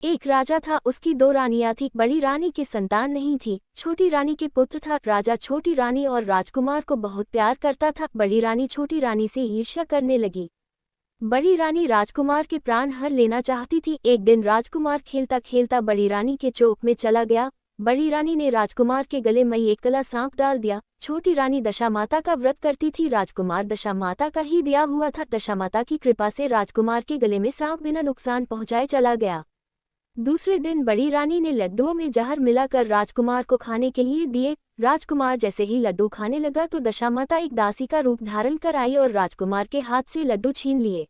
एक राजा था, उसकी दो रानियां थी। बड़ी रानी की संतान नहीं थी, छोटी रानी के पुत्र था। राजा छोटी रानी और राजकुमार को बहुत प्यार करता था। बड़ी रानी छोटी रानी से ईर्ष्या करने लगी। बड़ी रानी राजकुमार के प्राण हर लेना चाहती थी। एक दिन राजकुमार खेलता खेलता बड़ी रानी के चोक में चला गया। बड़ी रानी ने राजकुमार के गले में एक कला सांप डाल दिया। छोटी रानी दशामाता का व्रत करती थी। राजकुमार दशामाता का ही दिया हुआ था। दशामाता की कृपा से राजकुमार के गले में सांप बिना नुकसान पहुंचाए चला गया। दूसरे दिन बड़ी रानी ने लड्डुओं में जहर मिलाकर राजकुमार को खाने के लिए दिए। राजकुमार जैसे ही लड्डू खाने लगा तो दशामाता एक दासी का रूप धारण कर आई और राजकुमार के हाथ से लड्डू छीन लिए।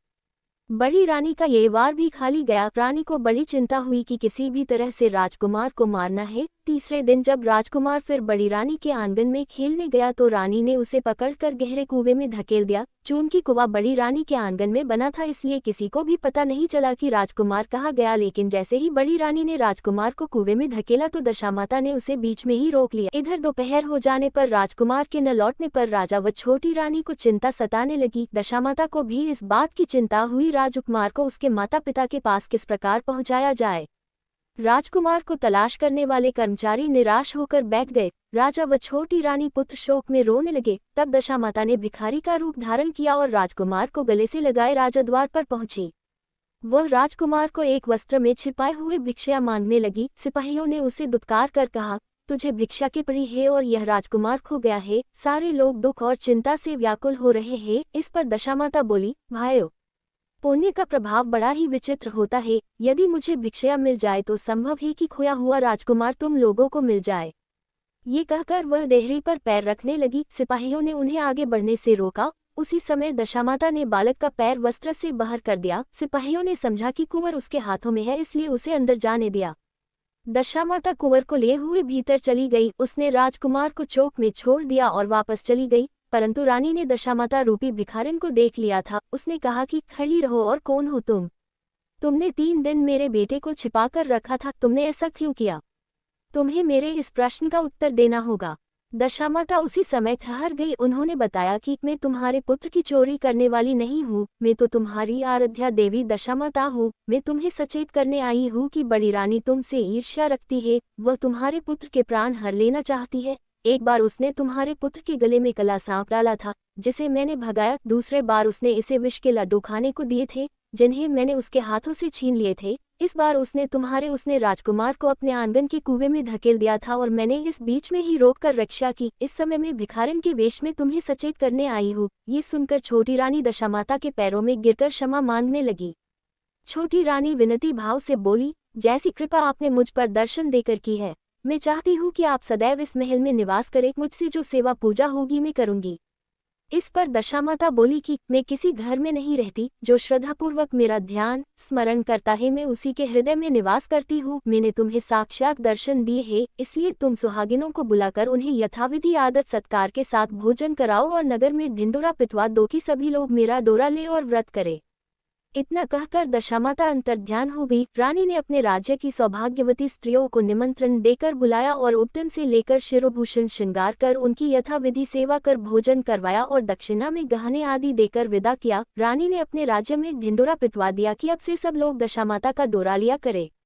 बड़ी रानी का ये वार भी खाली गया। रानी को बड़ी चिंता हुई कि किसी भी तरह से राजकुमार को मारना है। तीसरे दिन जब राजकुमार फिर बड़ी रानी के आंगन में खेलने गया तो रानी ने उसे पकड़कर गहरे कुएं में धकेल दिया। चूंकि कुआं बड़ी रानी के आंगन में बना था, इसलिए किसी को भी पता नहीं चला कि राजकुमार कहाँ गया। लेकिन जैसे ही बड़ी रानी ने राजकुमार को कुएं में धकेला तो दशामाता ने उसे बीच में ही रोक लिया। इधर दोपहर हो जाने पर राजकुमार के न लौटने पर राजा व छोटी रानी को चिंता सताने लगी। दशामाता को भी इस बात की चिंता हुई राजकुमार को उसके माता पिता के पास किस प्रकार पहुंचाया जाए। राजकुमार को तलाश करने वाले कर्मचारी निराश होकर बैठ गए। राजा व छोटी रानी पुत्र शोक में रोने लगे। तब दशामाता ने भिखारी का रूप धारण किया और राजकुमार को गले से लगाए राजद्वार पर पहुंची। वह राजकुमार को एक वस्त्र में छिपाए हुए भिक्षा मांगने लगी। सिपाहियों ने उसे दुत्कार कर कहा, तुझे भिक्षा की पड़ी है और यह राजकुमार खो गया है। सारे लोग दुख और चिंता से व्याकुल हो रहे हैं। इस पर दशामाता बोली, भाइयों, पुण्य का प्रभाव बड़ा ही विचित्र होता है। यदि मुझे भिक्षा मिल जाए तो संभव है कि खोया हुआ राजकुमार तुम लोगों को मिल जाए। ये कहकर वह देहरी पर पैर रखने लगी। सिपाहियों ने उन्हें आगे बढ़ने से रोका। उसी समय दशामाता ने बालक का पैर वस्त्र से बाहर कर दिया। सिपाहियों ने समझा कि कुंवर उसके हाथों में है, इसलिए उसे अंदर जाने दिया। दशामाता कुंवर को लिए हुए भीतर चली गई। उसने राजकुमार को चौक में छोड़ दिया और वापस चली गई। परंतु रानी ने दशामाता रूपी भिखारिन को देख लिया था। उसने कहा कि खड़ी रहो, और कौन हो तुम? तुमने 3 दिन मेरे बेटे को छिपा कर रखा था, तुमने ऐसा क्यों किया? तुम्हें मेरे इस प्रश्न का उत्तर देना होगा। दशामाता उसी समय ठहर गई। उन्होंने बताया कि मैं तुम्हारे पुत्र की चोरी करने वाली नहीं हूँ, मैं तो तुम्हारी आराध्या देवी दशामाता हूँ। मैं तुम्हें सचेत करने आई हूँ कि बड़ी रानी तुमसे ईर्ष्या रखती है। वह तुम्हारे पुत्र के प्राण हर लेना चाहती है। एक बार उसने तुम्हारे पुत्र के गले में काला सांप डाला था, जिसे मैंने भगाया। दूसरे बार उसने इसे विष के लड्डू खाने को दिए थे, जिन्हें मैंने उसके हाथों से छीन लिए थे। इस बार उसने राजकुमार को अपने आंगन के कुएं में धकेल दिया था और मैंने इस बीच में ही रोककर रक्षा की। इस समय मैं भिखारिन के वेश में तुम्हें सचेत करने आई हूँ। ये सुनकर छोटी रानी दशामाता के पैरों में गिरकर क्षमा मांगने लगी। छोटी रानी विनती भाव से बोली, जैसी कृपा आपने मुझ पर दर्शन देकर की है, मैं चाहती हूँ कि आप सदैव इस महल में निवास करें। मुझसे जो सेवा पूजा होगी मैं करूँगी। इस पर दशामाता बोली कि मैं किसी घर में नहीं रहती। जो श्रद्धापूर्वक मेरा ध्यान स्मरण करता है, मैं उसी के हृदय में निवास करती हूँ। मैंने तुम्हें साक्षात दर्शन दिए हैं, इसलिए तुम सुहागिनों को बुलाकर उन्हें यथाविधि आदर सत्कार के साथ भोजन कराओ और नगर में ढिंडोरा पिटवा दो कि सभी लोग मेरा डोरा ले और व्रत करें। इतना कहकर दशामाता अंतर्ध्यान हो गई। रानी ने अपने राज्य की सौभाग्यवती स्त्रियों को निमंत्रण देकर बुलाया और उपटन से लेकर शिरोभूषण श्रृंगार कर उनकी यथाविधि सेवा कर भोजन करवाया और दक्षिणा में गहने आदि देकर विदा किया। रानी ने अपने राज्य में ढिंडोरा पिटवा दिया कि अब से सब लोग दशामाता का डोरा लिया करे।